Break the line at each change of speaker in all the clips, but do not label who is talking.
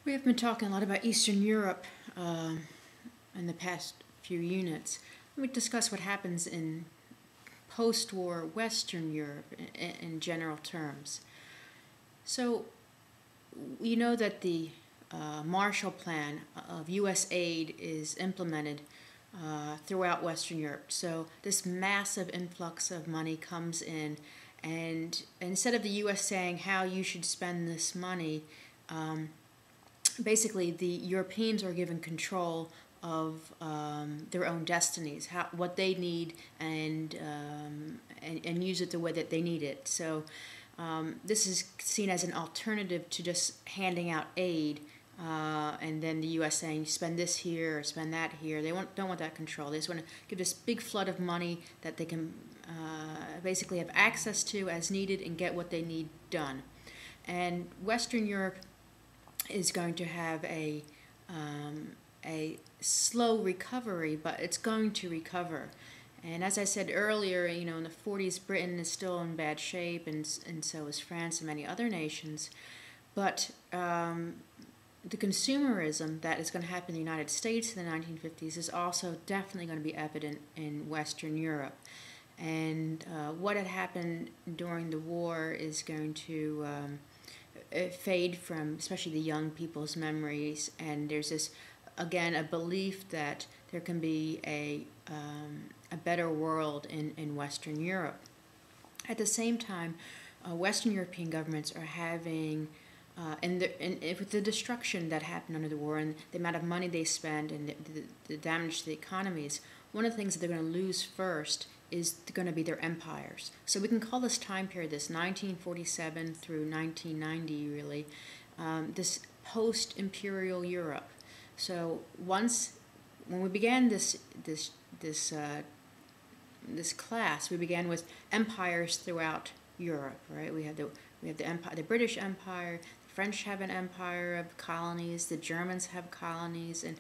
We have been talking a lot about Eastern Europe in the past few units. Let me discuss what happens in post-war Western Europe in general terms. So, you know that the Marshall Plan of U.S. aid is implemented throughout Western Europe. So this massive influx of money comes in, and instead of the U.S. saying how you should spend this money, basically the Europeans are given control of their own destinies, what they need, and use it the way that they need it. So this is seen as an alternative to just handing out aid, and then the U.S. saying spend this here or spend that here. They don't want that control. They just want to give this big flood of money that they can basically have access to as needed and get what they need done. And Western Europe is going to have a slow recovery, but it's going to recover. And as I said earlier, in the 40s, Britain is still in bad shape, and so is France and many other nations. But the consumerism that is going to happen in the United States in the 1950s is also definitely going to be evident in Western Europe. And what had happened during the war is going to fade from especially the young people's memories, and there's this, again, a belief that there can be a better world in Western Europe. At the same time, Western European governments are having, with the destruction that happened under the war and the amount of money they spend and the damage to the economies, one of the things that they're going to lose first is going to be their empires. So we can call this time period, this 1947 through 1990, really, this post-imperial Europe. So when we began this class, we began with empires throughout Europe, right? We have the empire, the British Empire. The French have an empire of colonies. The Germans have colonies and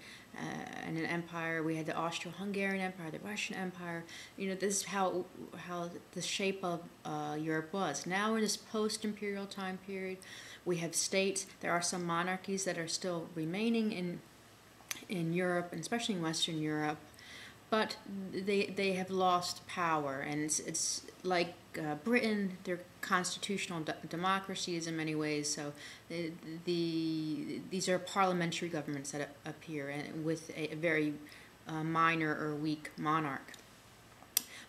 an empire. We had the Austro-Hungarian Empire, the Russian Empire. This is how the shape of Europe was. Now in this post-imperial time period, we have states. There are some monarchies that are still remaining in Europe, and especially in Western Europe, but they have lost power, and it's like Britain, they're constitutional democracies in many ways. So these are parliamentary governments that appear, and with a very minor or weak monarch.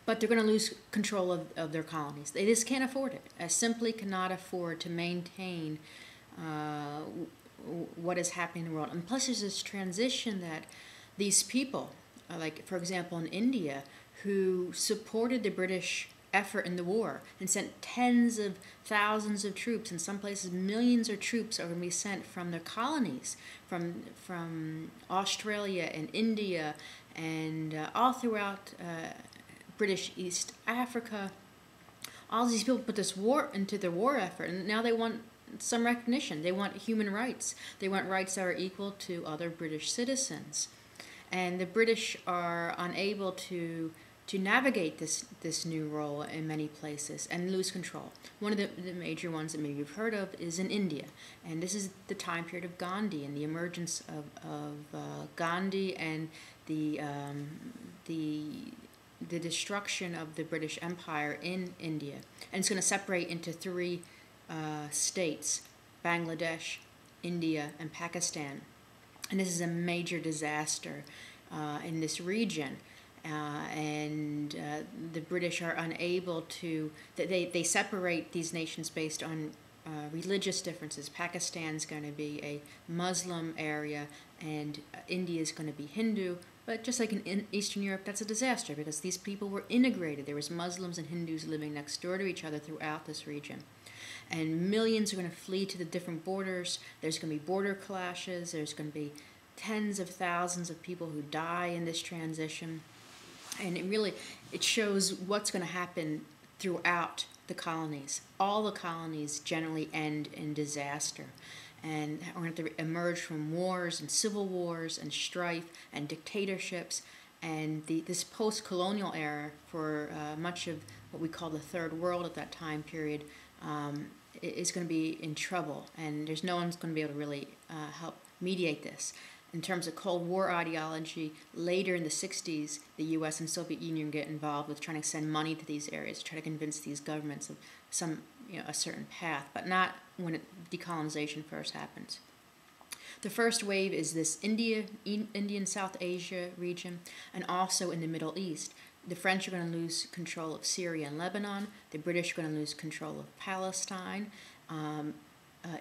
But they're going to lose control of their colonies. They just can't afford it. Simply cannot afford to maintain what is happening in the world. And plus there's this transition that these people, like for example in India, who supported the British effort in the war and sent tens of thousands of troops, in some places millions of troops are going to be sent from their colonies, from Australia and India and all throughout British East Africa. All these people put this war into the war effort, and now they want some recognition. They want human rights. They want rights that are equal to other British citizens. And the British are unable to navigate this new role in many places and lose control. One of the major ones that maybe you've heard of is in India. And this is the time period of Gandhi and the emergence of Gandhi and the destruction of the British Empire in India. And it's going to separate into three states: Bangladesh, India, and Pakistan. And this is a major disaster in this region. The British are unable to, they separate these nations based on religious differences. Pakistan's going to be a Muslim area, and India is going to be Hindu. But just like in Eastern Europe, that's a disaster because these people were integrated. There was Muslims and Hindus living next door to each other throughout this region. And millions are going to flee to the different borders. There's going to be border clashes. There's going to be tens of thousands of people who die in this transition. And it shows what's going to happen throughout the colonies. All the colonies generally end in disaster. And we're going to have to emerge from wars and civil wars and strife and dictatorships. And this post-colonial era for much of what we call the Third World at that time period is going to be in trouble, and there's no one's going to be able to really help mediate this. In terms of Cold War ideology, later in the 60s, the U.S. and Soviet Union get involved with trying to send money to these areas, to try to convince these governments of some, a certain path, but not when decolonization first happens. The first wave is this Indian South Asia region, and also in the Middle East. The French are going to lose control of Syria and Lebanon. The British are going to lose control of Palestine.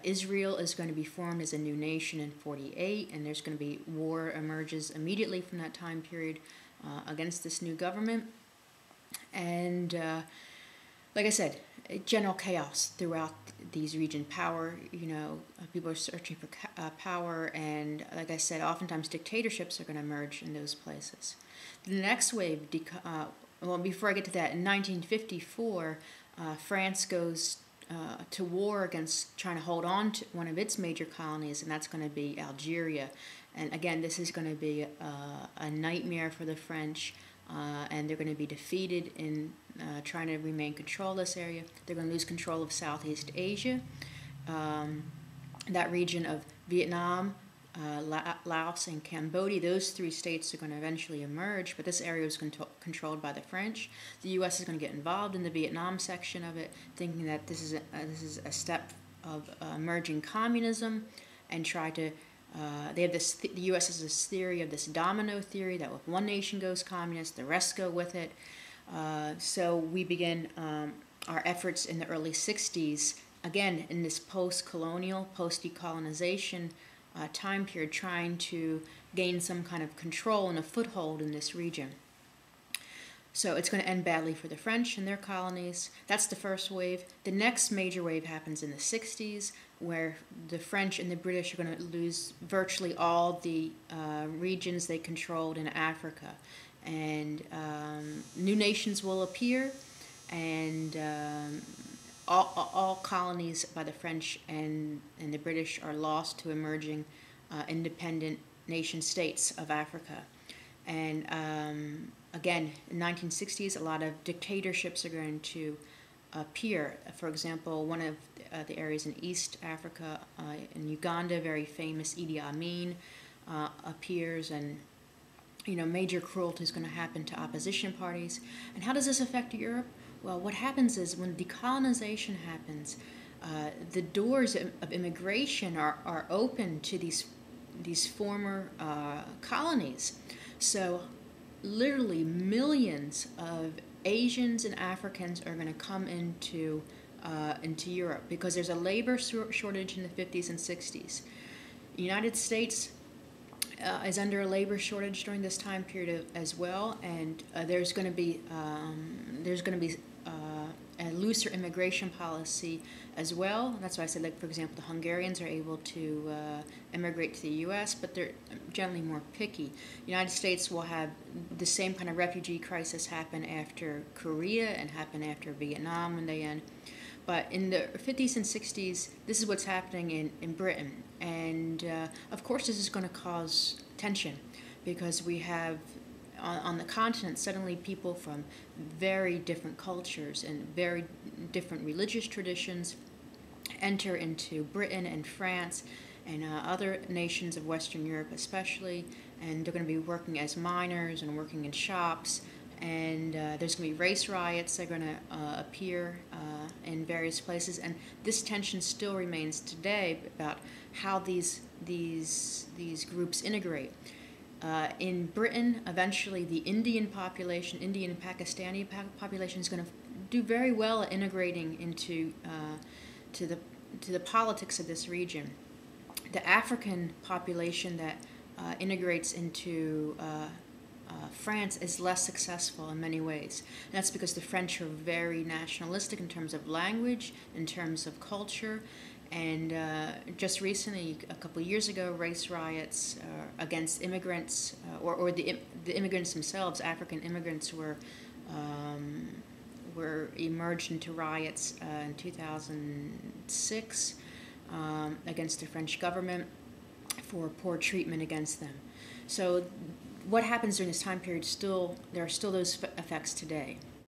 Israel is going to be formed as a new nation in 1948, and there's going to be war emerges immediately from that time period against this new government. And like I said, general chaos throughout these regions. Power, people are searching for power, and like I said, oftentimes dictatorships are going to emerge in those places. The next wave, before I get to that, in 1954, France goes to war against trying to hold on to one of its major colonies, and that's going to be Algeria. And again, this is going to be a nightmare for the French, and they're going to be defeated in trying to remain control of this area. They're going to lose control of Southeast Asia, that region of Vietnam, Laos, and Cambodia. Those three states are going to eventually emerge, but this area was controlled by the French. The U.S. is going to get involved in the Vietnam section of it, thinking that this is a step of emerging communism, and try to. They have this. The U.S. has this theory of this domino theory that if one nation goes communist, the rest go with it. So we begin our efforts in the early 60s, again in this post-colonial, post-decolonization time period, trying to gain some kind of control and a foothold in this region. So it's going to end badly for the French and their colonies. That's the first wave. The next major wave happens in the 60s, where the French and the British are going to lose virtually all the regions they controlled in Africa. And new nations will appear, and all colonies by the French and the British are lost to emerging independent nation states of Africa. And again, in the 1960s, a lot of dictatorships are going to appear. For example, one of the areas in East Africa, in Uganda, very famous Idi Amin appears, and major cruelty is going to happen to opposition parties. And how does this affect Europe? Well, what happens is when decolonization happens, the doors of immigration are open to these former colonies. So literally millions of Asians and Africans are going to come into Europe because there's a labor shortage in the 50s and 60s. The United States is under a labor shortage during this time period as well, and there's going to be a looser immigration policy as well. That's why I said, like, for example, the Hungarians are able to immigrate to the U.S., but they're generally more picky. The United States will have the same kind of refugee crisis happen after Korea and happen after Vietnam when they end. But in the 50s and 60s, this is what's happening in Britain. And of course, this is going to cause tension because we have on the continent suddenly people from very different cultures and very different religious traditions enter into Britain and France and other nations of Western Europe especially, and they're going to be working as miners and working in shops. And there's going to be race riots that are going to appear in various places, and this tension still remains today about how these groups integrate. In Britain, eventually the Indian population, Indian and Pakistani population, is going to do very well at integrating into to the politics of this region. The African population that integrates into France is less successful in many ways. And that's because the French are very nationalistic in terms of language, in terms of culture, and just recently, a couple of years ago, race riots against immigrants, or the immigrants themselves, African immigrants, were emerged into riots in 2006 against the French government for poor treatment against them. So what happens during this time period, there are still those effects today.